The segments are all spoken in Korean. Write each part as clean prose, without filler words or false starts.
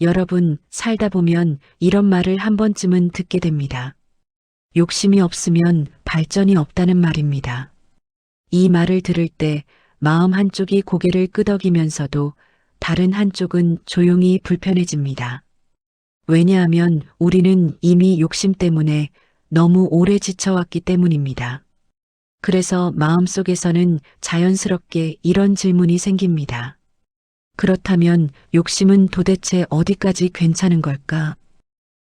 여러분, 살다 보면 이런 말을 한 번쯤은 듣게 됩니다. 욕심이 없으면 발전이 없다는 말입니다. 이 말을 들을 때 마음 한쪽이 고개를 끄덕이면서도 다른 한쪽은 조용히 불편해집니다. 왜냐하면 우리는 이미 욕심 때문에 너무 오래 지쳐왔기 때문입니다. 그래서 마음속에서는 자연스럽게 이런 질문이 생깁니다. 그렇다면 욕심은 도대체 어디까지 괜찮은 걸까?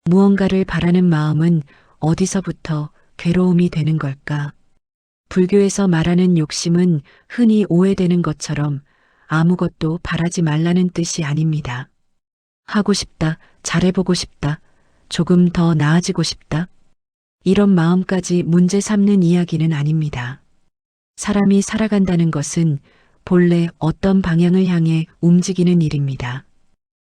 무언가를 바라는 마음은 어디서부터 괴로움이 되는 걸까? 불교에서 말하는 욕심은 흔히 오해되는 것처럼 아무것도 바라지 말라는 뜻이 아닙니다. 하고 싶다, 잘해보고 싶다, 조금 더 나아지고 싶다. 이런 마음까지 문제 삼는 이야기는 아닙니다. 사람이 살아간다는 것은 본래 어떤 방향을 향해 움직이는 일입니다.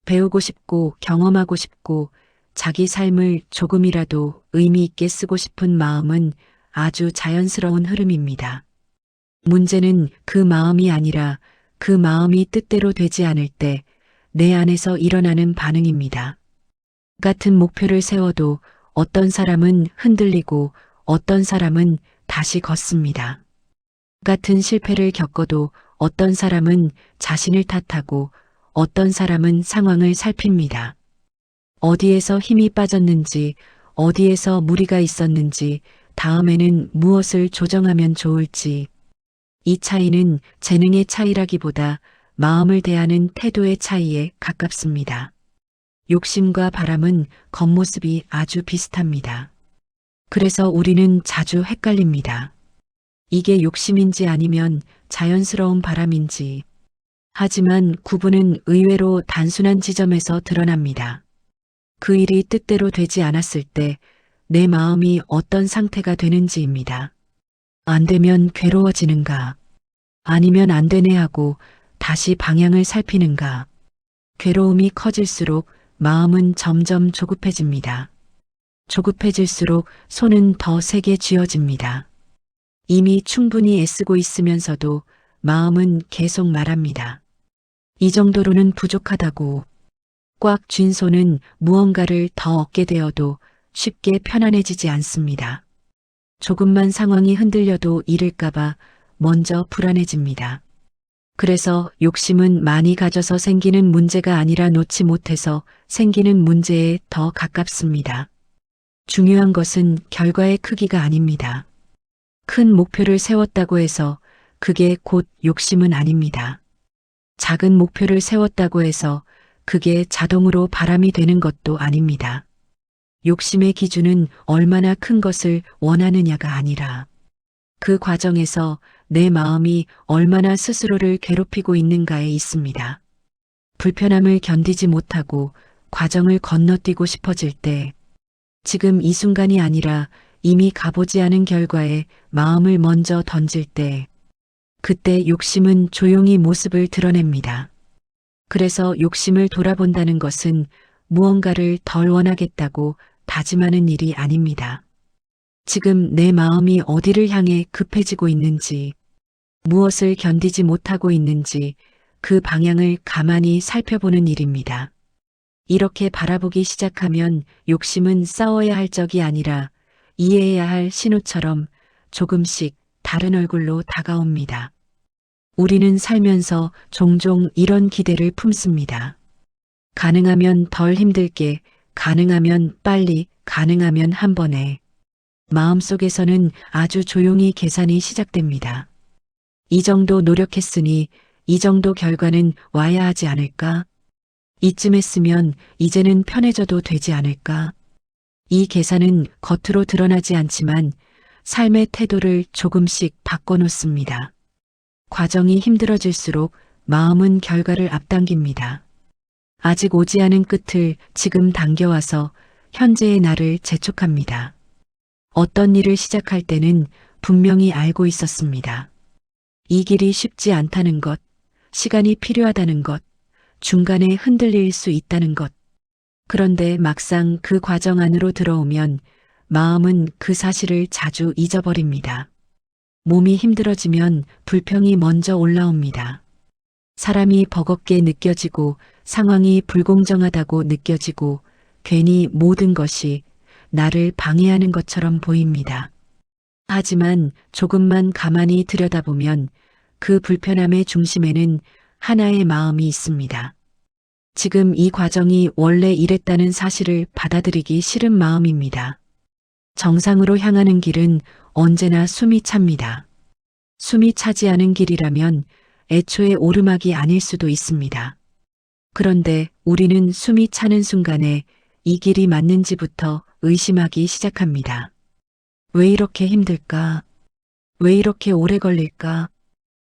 배우고 싶고 경험하고 싶고 자기 삶을 조금이라도 의미 있게 쓰고 싶은 마음은 아주 자연스러운 흐름입니다. 문제는 그 마음이 아니라 그 마음이 뜻대로 되지 않을 때 내 안에서 일어나는 반응입니다. 같은 목표를 세워도 어떤 사람은 흔들리고 어떤 사람은 다시 걷습니다. 같은 실패를 겪어도 어떤 사람은 자신을 탓하고 어떤 사람은 상황을 살핍니다. 어디에서 힘이 빠졌는지, 어디에서 무리가 있었는지, 다음에는 무엇을 조정하면 좋을지. 이 차이는 재능의 차이라기보다 마음을 대하는 태도의 차이에 가깝습니다. 욕심과 바람은 겉모습이 아주 비슷합니다. 그래서 우리는 자주 헷갈립니다. 이게 욕심인지 아니면 자연스러운 바람인지. 하지만 구분은 의외로 단순한 지점에서 드러납니다. 그 일이 뜻대로 되지 않았을 때 내 마음이 어떤 상태가 되는지입니다. 안 되면 괴로워지는가? 아니면 안 되네 하고 다시 방향을 살피는가? 괴로움이 커질수록 마음은 점점 조급해집니다. 조급해질수록 손은 더 세게 쥐어집니다. 이미 충분히 애쓰고 있으면서도 마음은 계속 말합니다. 이 정도로는 부족하다고. 꽉 쥔 손은 무언가를 더 얻게 되어도 쉽게 편안해지지 않습니다. 조금만 상황이 흔들려도 잃을까봐 먼저 불안해집니다. 그래서 욕심은 많이 가져서 생기는 문제가 아니라 놓지 못해서 생기는 문제에 더 가깝습니다. 중요한 것은 결과의 크기가 아닙니다. 큰 목표를 세웠다고 해서 그게 곧 욕심은 아닙니다. 작은 목표를 세웠다고 해서 그게 자동으로 바람이 되는 것도 아닙니다. 욕심의 기준은 얼마나 큰 것을 원하느냐가 아니라 그 과정에서 내 마음이 얼마나 스스로를 괴롭히고 있는가에 있습니다. 불편함을 견디지 못하고 과정을 건너뛰고 싶어질 때, 지금 이 순간이 아니라 이미 가보지 않은 결과에 마음을 먼저 던질 때, 그때 욕심은 조용히 모습을 드러냅니다. 그래서 욕심을 돌아본다는 것은 무언가를 덜 원하겠다고 다짐하는 일이 아닙니다. 지금 내 마음이 어디를 향해 급해지고 있는지, 무엇을 견디지 못하고 있는지 그 방향을 가만히 살펴보는 일입니다. 이렇게 바라보기 시작하면 욕심은 싸워야 할 적이 아니라 이해해야 할 신호처럼 조금씩 다른 얼굴로 다가옵니다. 우리는 살면서 종종 이런 기대를 품습니다. 가능하면 덜 힘들게, 가능하면 빨리, 가능하면 한 번에. 마음속에서는 아주 조용히 계산이 시작됩니다. 이 정도 노력했으니 이 정도 결과는 와야 하지 않을까? 이쯤 했으면 이제는 편해져도 되지 않을까? 이 계산은 겉으로 드러나지 않지만 삶의 태도를 조금씩 바꿔놓습니다. 과정이 힘들어질수록 마음은 결과를 앞당깁니다. 아직 오지 않은 끝을 지금 당겨와서 현재의 나를 재촉합니다. 어떤 일을 시작할 때는 분명히 알고 있었습니다. 이 길이 쉽지 않다는 것, 시간이 필요하다는 것, 중간에 흔들릴 수 있다는 것. 그런데 막상 그 과정 안으로 들어오면 마음은 그 사실을 자주 잊어버립니다. 몸이 힘들어지면 불평이 먼저 올라옵니다. 사람이 버겁게 느껴지고 상황이 불공정하다고 느껴지고 괜히 모든 것이 나를 방해하는 것처럼 보입니다. 하지만 조금만 가만히 들여다보면 그 불편함의 중심에는 하나의 마음이 있습니다. 지금 이 과정이 원래 이랬다는 사실을 받아들이기 싫은 마음입니다. 정상으로 향하는 길은 언제나 숨이 찹니다. 숨이 차지 않은 길이라면 애초에 오르막이 아닐 수도 있습니다. 그런데 우리는 숨이 차는 순간에 이 길이 맞는지부터 의심하기 시작합니다. 왜 이렇게 힘들까? 왜 이렇게 오래 걸릴까?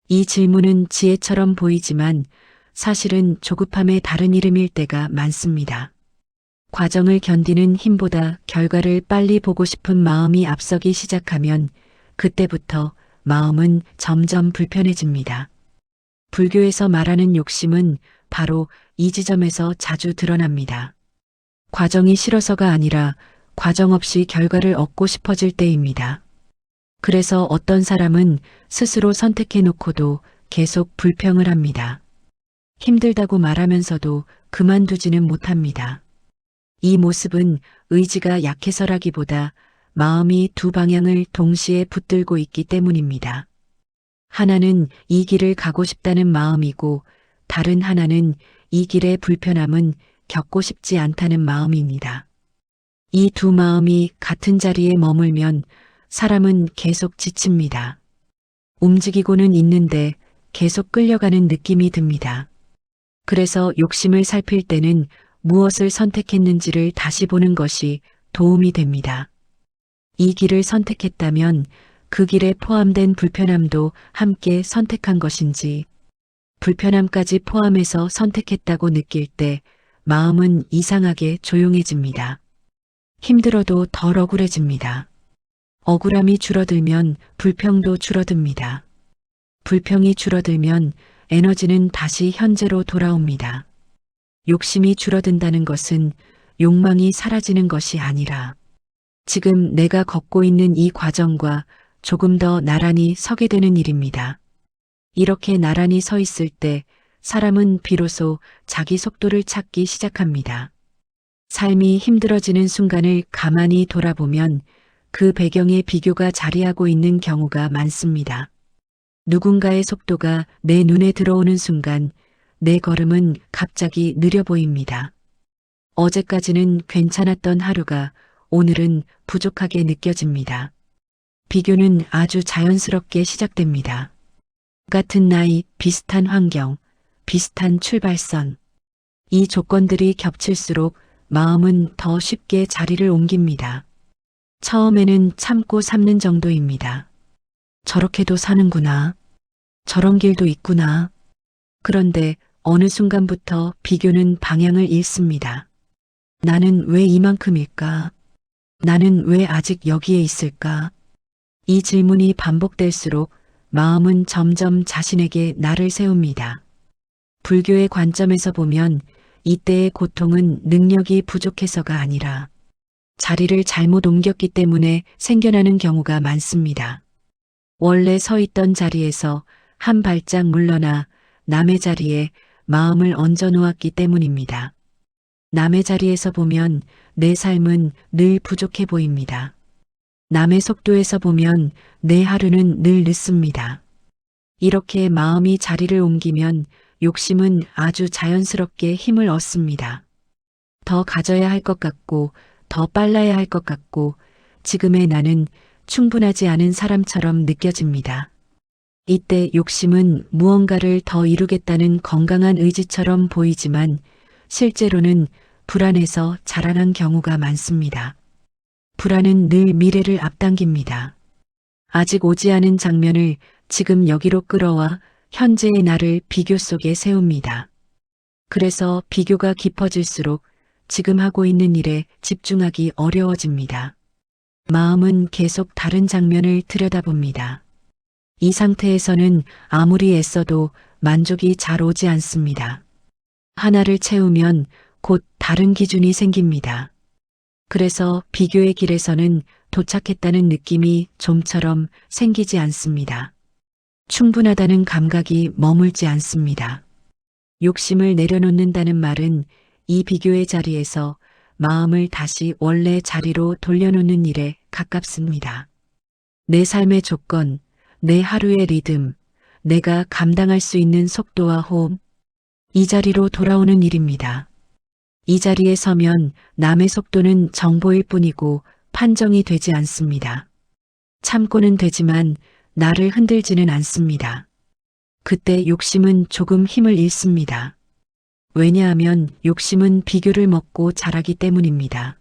이 질문은 지혜처럼 보이지만 사실은 조급함의 다른 이름일 때가 많습니다. 과정을 견디는 힘보다 결과를 빨리 보고 싶은 마음이 앞서기 시작하면 그때부터 마음은 점점 불편해집니다. 불교에서 말하는 욕심은 바로 이 지점에서 자주 드러납니다. 과정이 싫어서가 아니라 과정 없이 결과를 얻고 싶어질 때입니다. 그래서 어떤 사람은 스스로 선택해 놓고도 계속 불평을 합니다. 힘들다고 말하면서도 그만두지는 못합니다. 이 모습은 의지가 약해서라기보다 마음이 두 방향을 동시에 붙들고 있기 때문입니다. 하나는 이 길을 가고 싶다는 마음이고 다른 하나는 이 길의 불편함은 겪고 싶지 않다는 마음입니다. 이 두 마음이 같은 자리에 머물면 사람은 계속 지칩니다. 움직이고는 있는데 계속 끌려가는 느낌이 듭니다. 그래서 욕심을 살필 때는 무엇을 선택했는지를 다시 보는 것이 도움이 됩니다. 이 길을 선택했다면 그 길에 포함된 불편함도 함께 선택한 것인지, 불편함까지 포함해서 선택했다고 느낄 때 마음은 이상하게 조용해집니다. 힘들어도 덜 억울해집니다. 억울함이 줄어들면 불평도 줄어듭니다. 불평이 줄어들면 에너지는 다시 현재로 돌아옵니다. 욕심이 줄어든다는 것은 욕망이 사라지는 것이 아니라 지금 내가 걷고 있는 이 과정과 조금 더 나란히 서게 되는 일입니다. 이렇게 나란히 서 있을 때 사람은 비로소 자기 속도를 찾기 시작합니다. 삶이 힘들어지는 순간을 가만히 돌아보면 그 배경에 비교가 자리하고 있는 경우가 많습니다. 누군가의 속도가 내 눈에 들어오는 순간 내 걸음은 갑자기 느려 보입니다. 어제까지는 괜찮았던 하루가 오늘은 부족하게 느껴집니다. 비교는 아주 자연스럽게 시작됩니다. 같은 나이, 비슷한 환경, 비슷한 출발선. 이 조건들이 겹칠수록 마음은 더 쉽게 자리를 옮깁니다. 처음에는 참고 삼는 정도입니다. 저렇게도 사는구나. 저런 길도 있구나. 그런데 어느 순간부터 비교는 방향을 잃습니다. 나는 왜 이만큼일까? 나는 왜 아직 여기에 있을까? 이 질문이 반복될수록 마음은 점점 자신에게 나를 세웁니다. 불교의 관점에서 보면 이때의 고통은 능력이 부족해서가 아니라 자리를 잘못 옮겼기 때문에 생겨나는 경우가 많습니다. 원래 서 있던 자리에서 한 발짝 물러나 남의 자리에 마음을 얹어 놓았기 때문입니다. 남의 자리에서 보면 내 삶은 늘 부족해 보입니다. 남의 속도에서 보면 내 하루는 늘 늦습니다. 이렇게 마음이 자리를 옮기면 욕심은 아주 자연스럽게 힘을 얻습니다. 더 가져야 할 것 같고 더 빨라야 할 것 같고 지금의 나는 충분하지 않은 사람처럼 느껴집니다. 이때 욕심은 무언가를 더 이루겠다는 건강한 의지처럼 보이지만 실제로는 불안해서 자라난 경우가 많습니다. 불안은 늘 미래를 앞당깁니다. 아직 오지 않은 장면을 지금 여기로 끌어와 현재의 나를 비교 속에 세웁니다. 그래서 비교가 깊어질수록 지금 하고 있는 일에 집중하기 어려워집니다. 마음은 계속 다른 장면을 들여다봅니다. 이 상태에서는 아무리 애써도 만족이 잘 오지 않습니다. 하나를 채우면 곧 다른 기준이 생깁니다. 그래서 비교의 길에서는 도착했다는 느낌이 좀처럼 생기지 않습니다. 충분하다는 감각이 머물지 않습니다. 욕심을 내려놓는다는 말은 이 비교의 자리에서 마음을 다시 원래 자리로 돌려놓는 일에 가깝습니다. 내 삶의 조건, 내 하루의 리듬, 내가 감당할 수 있는 속도와 호흡, 이 자리로 돌아오는 일입니다. 이 자리에 서면 남의 속도는 정보일 뿐이고 판정이 되지 않습니다. 참고는 되지만 나를 흔들지는 않습니다. 그때 욕심은 조금 힘을 잃습니다. 왜냐하면 욕심은 비교를 먹고 자라기 때문입니다.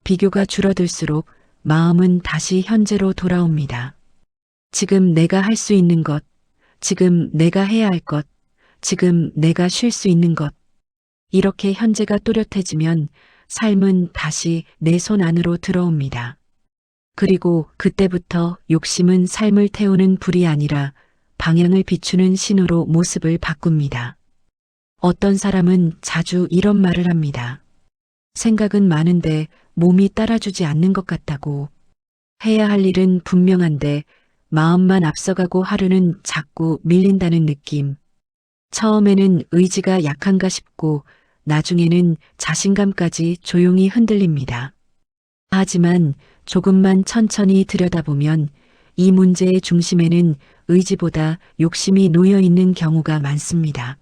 비교가 줄어들수록 마음은 다시 현재로 돌아옵니다. 지금 내가 할 수 있는 것, 지금 내가 해야 할 것, 지금 내가 쉴 수 있는 것. 이렇게 현재가 또렷해지면 삶은 다시 내 손 안으로 들어옵니다. 그리고 그때부터 욕심은 삶을 태우는 불이 아니라 방향을 비추는 신호로 모습을 바꿉니다. 어떤 사람은 자주 이런 말을 합니다. 생각은 많은데 몸이 따라주지 않는 것 같다고. 해야 할 일은 분명한데 마음만 앞서가고 하루는 자꾸 밀린다는 느낌. 처음에는 의지가 약한가 싶고 나중에는 자신감까지 조용히 흔들립니다. 하지만 조금만 천천히 들여다보면 이 문제의 중심에는 의지보다 욕심이 놓여 있는 경우가 많습니다.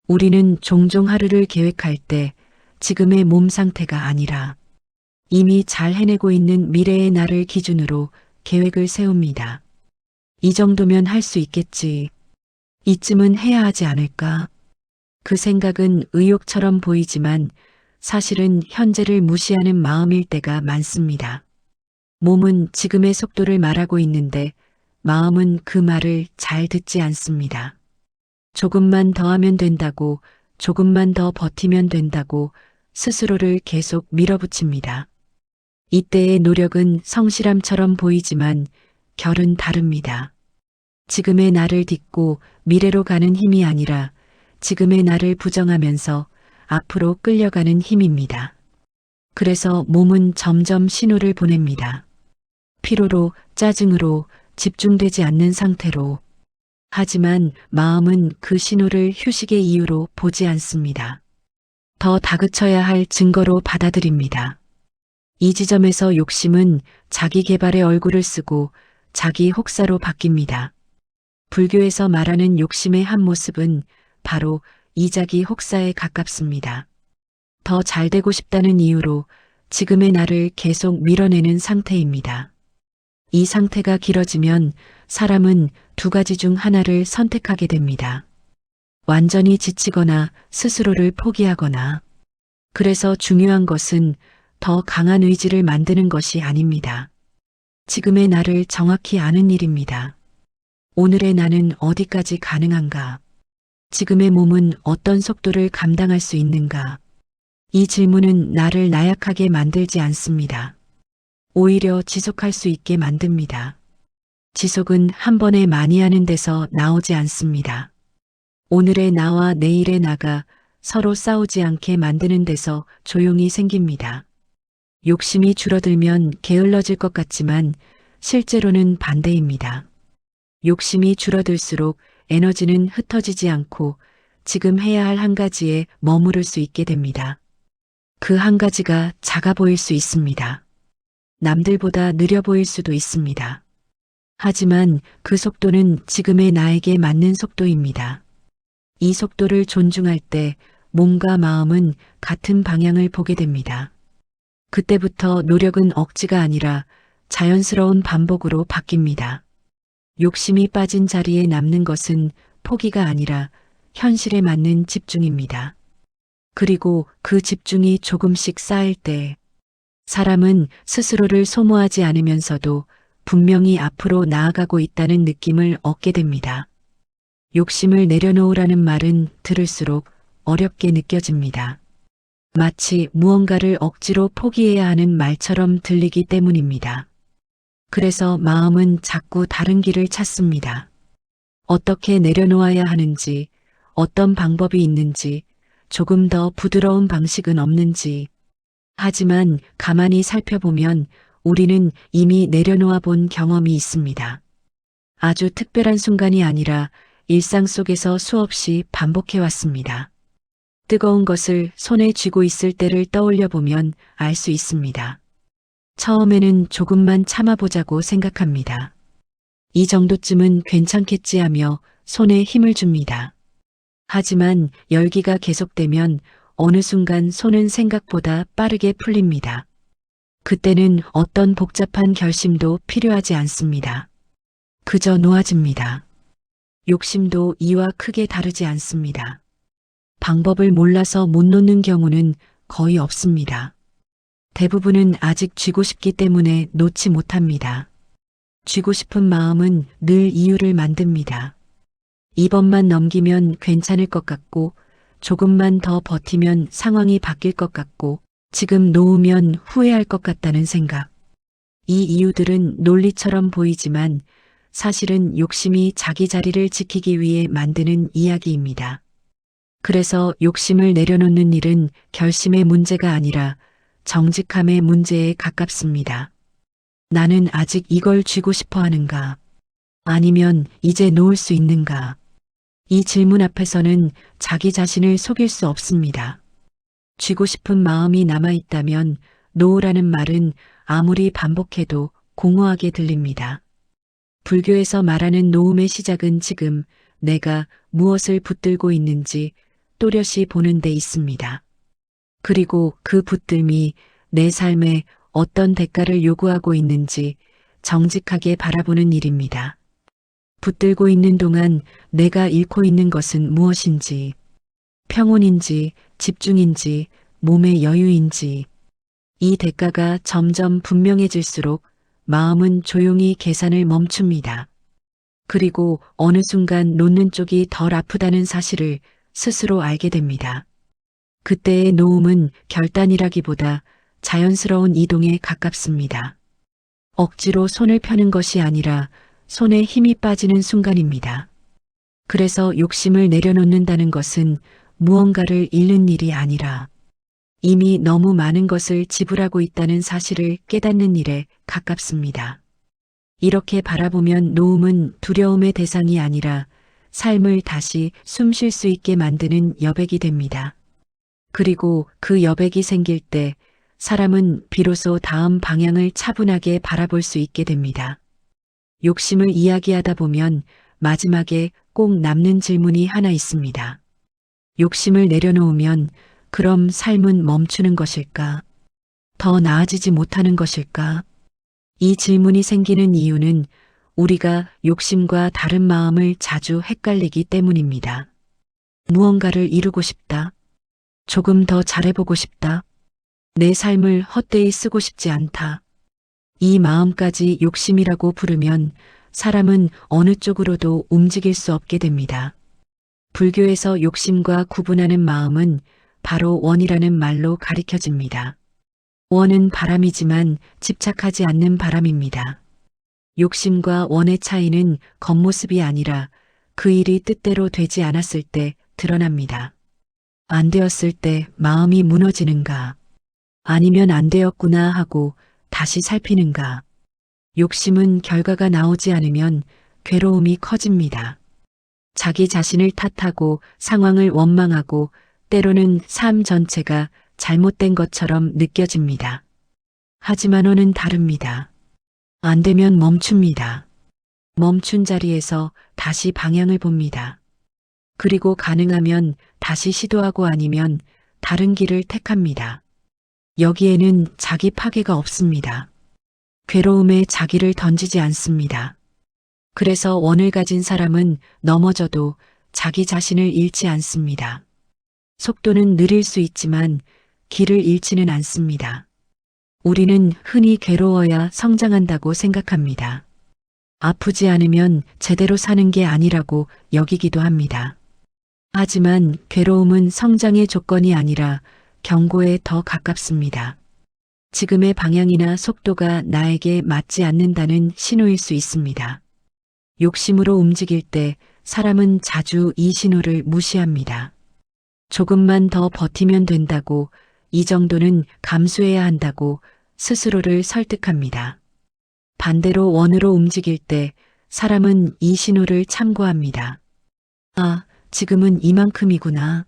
우리는 종종 하루를 계획할 때 지금의 몸 상태가 아니라 이미 잘 해내고 있는 미래의 나를 기준으로 계획을 세웁니다. 이 정도면 할 수 있겠지. 이쯤은 해야 하지 않을까? 그 생각은 의욕처럼 보이지만 사실은 현재를 무시하는 마음일 때가 많습니다. 몸은 지금의 속도를 말하고 있는데 마음은 그 말을 잘 듣지 않습니다. 조금만 더 하면 된다고, 조금만 더 버티면 된다고 스스로를 계속 밀어붙입니다. 이때의 노력은 성실함처럼 보이지만 결은 다릅니다. 지금의 나를 딛고 미래로 가는 힘이 아니라 지금의 나를 부정하면서 앞으로 끌려가는 힘입니다. 그래서 몸은 점점 신호를 보냅니다. 피로로, 짜증으로, 집중되지 않는 상태로. 하지만 마음은 그 신호를 휴식의 이유로 보지 않습니다. 더 다그쳐야 할 증거로 받아들입니다. 이 지점에서 욕심은 자기 개발의 얼굴을 쓰고 자기 혹사로 바뀝니다. 불교에서 말하는 욕심의 한 모습은 바로 이자기 혹사에 가깝습니다. 더 잘 되고 싶다는 이유로 지금의 나를 계속 밀어내는 상태입니다. 이 상태가 길어지면 사람은 두 가지 중 하나를 선택하게 됩니다. 완전히 지치거나 스스로를 포기하거나. 그래서 중요한 것은 더 강한 의지를 만드는 것이 아닙니다. 지금의 나를 정확히 아는 일입니다. 오늘의 나는 어디까지 가능한가? 지금의 몸은 어떤 속도를 감당할 수 있는가? 이 질문은 나를 나약하게 만들지 않습니다. 오히려 지속할 수 있게 만듭니다. 지속은 한 번에 많이 하는 데서 나오지 않습니다. 오늘의 나와 내일의 나가 서로 싸우지 않게 만드는 데서 조용히 생깁니다. 욕심이 줄어들면 게을러질 것 같지만 실제로는 반대입니다. 욕심이 줄어들수록 에너지는 흩어지지 않고 지금 해야 할 한 가지에 머무를 수 있게 됩니다. 그 한 가지가 작아 보일 수 있습니다. 남들보다 느려 보일 수도 있습니다. 하지만 그 속도는 지금의 나에게 맞는 속도입니다. 이 속도를 존중할 때 몸과 마음은 같은 방향을 보게 됩니다. 그때부터 노력은 억지가 아니라 자연스러운 반복으로 바뀝니다. 욕심이 빠진 자리에 남는 것은 포기가 아니라 현실에 맞는 집중입니다. 그리고 그 집중이 조금씩 쌓일 때 사람은 스스로를 소모하지 않으면서도 분명히 앞으로 나아가고 있다는 느낌을 얻게 됩니다. 욕심을 내려놓으라는 말은 들을수록 어렵게 느껴집니다. 마치 무언가를 억지로 포기해야 하는 말처럼 들리기 때문입니다. 그래서 마음은 자꾸 다른 길을 찾습니다. 어떻게 내려놓아야 하는지, 어떤 방법이 있는지, 조금 더 부드러운 방식은 없는지. 하지만 가만히 살펴보면 우리는 이미 내려놓아 본 경험이 있습니다. 아주 특별한 순간이 아니라 일상 속에서 수없이 반복해왔습니다. 뜨거운 것을 손에 쥐고 있을 때를 떠올려 보면 알 수 있습니다. 처음에는 조금만 참아보자고 생각합니다. 이 정도쯤은 괜찮겠지 하며 손에 힘을 줍니다. 하지만 열기가 계속되면 어느 순간 손은 생각보다 빠르게 풀립니다. 그때는 어떤 복잡한 결심도 필요하지 않습니다. 그저 놓아집니다. 욕심도 이와 크게 다르지 않습니다. 방법을 몰라서 못 놓는 경우는 거의 없습니다. 대부분은 아직 쥐고 싶기 때문에 놓지 못합니다. 쥐고 싶은 마음은 늘 이유를 만듭니다. 이번만 넘기면 괜찮을 것 같고, 조금만 더 버티면 상황이 바뀔 것 같고, 지금 놓으면 후회할 것 같다는 생각. 이 이유들은 논리처럼 보이지만 사실은 욕심이 자기 자리를 지키기 위해 만드는 이야기입니다. 그래서 욕심을 내려놓는 일은 결심의 문제가 아니라 정직함의 문제에 가깝습니다. 나는 아직 이걸 쥐고 싶어 하는가? 아니면 이제 놓을 수 있는가? 이 질문 앞에서는 자기 자신을 속일 수 없습니다. 쥐고 싶은 마음이 남아있다면 놓으라는 말은 아무리 반복해도 공허하게 들립니다. 불교에서 말하는 놓음의 시작은 지금 내가 무엇을 붙들고 있는지 또렷이 보는 데 있습니다. 그리고 그 붙들미 내 삶에 어떤 대가를 요구하고 있는지 정직하게 바라보는 일입니다. 붙들고 있는 동안 내가 잃고 있는 것은 무엇인지, 평온인지, 집중인지, 몸의 여유인지, 이 대가가 점점 분명해질수록 마음은 조용히 계산을 멈춥니다. 그리고 어느 순간 놓는 쪽이 덜 아프다는 사실을 스스로 알게 됩니다. 그때의 놓음은 결단이라기보다 자연스러운 이동에 가깝습니다. 억지로 손을 펴는 것이 아니라 손에 힘이 빠지는 순간입니다. 그래서 욕심을 내려놓는다는 것은 무언가를 잃는 일이 아니라 이미 너무 많은 것을 지불하고 있다는 사실을 깨닫는 일에 가깝습니다. 이렇게 바라보면 놓음은 두려움의 대상이 아니라 삶을 다시 숨 쉴 수 있게 만드는 여백이 됩니다. 그리고 그 여백이 생길 때 사람은 비로소 다음 방향을 차분하게 바라볼 수 있게 됩니다. 욕심을 이야기하다 보면 마지막에 꼭 남는 질문이 하나 있습니다. 욕심을 내려놓으면 그럼 삶은 멈추는 것일까? 더 나아지지 못하는 것일까? 이 질문이 생기는 이유는 우리가 욕심과 다른 마음을 자주 헷갈리기 때문입니다. 무언가를 이루고 싶다. 조금 더 잘해보고 싶다. 내 삶을 헛되이 쓰고 싶지 않다. 이 마음까지 욕심이라고 부르면 사람은 어느 쪽으로도 움직일 수 없게 됩니다. 불교에서 욕심과 구분하는 마음은 바로 원이라는 말로 가리켜집니다. 원은 바람이지만 집착하지 않는 바람입니다. 욕심과 원의 차이는 겉모습이 아니라 그 일이 뜻대로 되지 않았을 때 드러납니다. 안 되었을 때 마음이 무너지는가? 아니면 안 되었구나 하고 다시 살피는가? 욕심은 결과가 나오지 않으면 괴로움이 커집니다. 자기 자신을 탓하고 상황을 원망하고 때로는 삶 전체가 잘못된 것처럼 느껴집니다. 하지만 원은 다릅니다. 안 되면 멈춥니다. 멈춘 자리에서 다시 방향을 봅니다. 그리고 가능하면 다시 시도하고 아니면 다른 길을 택합니다. 여기에는 자기 파괴가 없습니다. 괴로움에 자기를 던지지 않습니다. 그래서 원을 가진 사람은 넘어져도 자기 자신을 잃지 않습니다. 속도는 느릴 수 있지만 길을 잃지는 않습니다. 우리는 흔히 괴로워야 성장한다고 생각합니다. 아프지 않으면 제대로 사는 게 아니라고 여기기도 합니다. 하지만 괴로움은 성장의 조건이 아니라 경고에 더 가깝습니다. 지금의 방향이나 속도가 나에게 맞지 않는다는 신호일 수 있습니다. 욕심으로 움직일 때 사람은 자주 이 신호를 무시합니다. 조금만 더 버티면 된다고, 이 정도는 감수해야 한다고 스스로를 설득합니다. 반대로 원으로 움직일 때 사람은 이 신호를 참고합니다. 아, 지금은 이만큼이구나.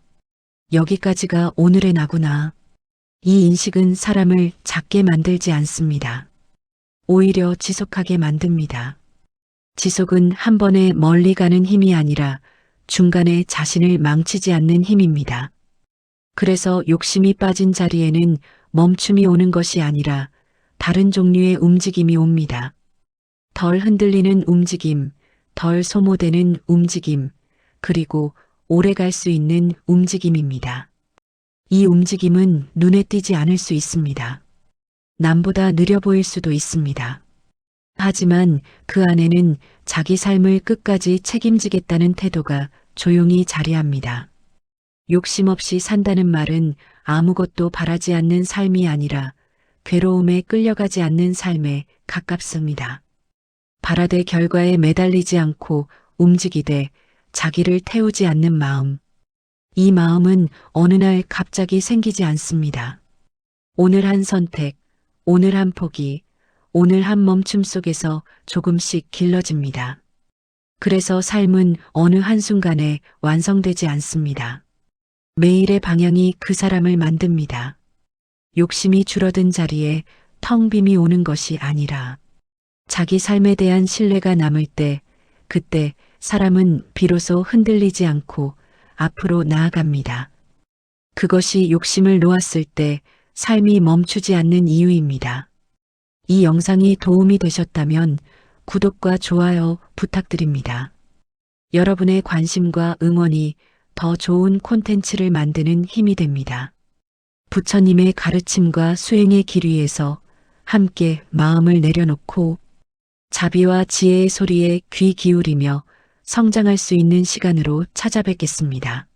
여기까지가 오늘의 나구나. 이 인식은 사람을 작게 만들지 않습니다. 오히려 지속하게 만듭니다. 지속은 한 번에 멀리 가는 힘이 아니라 중간에 자신을 망치지 않는 힘입니다. 그래서 욕심이 빠진 자리에는 멈춤이 오는 것이 아니라 다른 종류의 움직임이 옵니다. 덜 흔들리는 움직임, 덜 소모되는 움직임, 그리고 오래 갈 수 있는 움직임입니다. 이 움직임은 눈에 띄지 않을 수 있습니다. 남보다 느려 보일 수도 있습니다. 하지만 그 안에는 자기 삶을 끝까지 책임지겠다는 태도가 조용히 자리합니다. 욕심 없이 산다는 말은 아무것도 바라지 않는 삶이 아니라 괴로움에 끌려가지 않는 삶에 가깝습니다. 바라되 결과에 매달리지 않고 움직이되 자기를 태우지 않는 마음. 이 마음은 어느 날 갑자기 생기지 않습니다. 오늘 한 선택, 오늘 한 포기, 오늘 한 멈춤 속에서 조금씩 길러집니다. 그래서 삶은 어느 한순간에 완성되지 않습니다. 매일의 방향이 그 사람을 만듭니다. 욕심이 줄어든 자리에 텅 빔이 오는 것이 아니라 자기 삶에 대한 신뢰가 남을 때, 그때 사람은 비로소 흔들리지 않고 앞으로 나아갑니다. 그것이 욕심을 놓았을 때 삶이 멈추지 않는 이유입니다. 이 영상이 도움이 되셨다면 구독과 좋아요 부탁드립니다. 여러분의 관심과 응원이 더 좋은 콘텐츠를 만드는 힘이 됩니다. 부처님의 가르침과 수행의 길 위에서 함께 마음을 내려놓고 자비와 지혜의 소리에 귀 기울이며 성장할 수 있는 시간으로 찾아뵙겠습니다.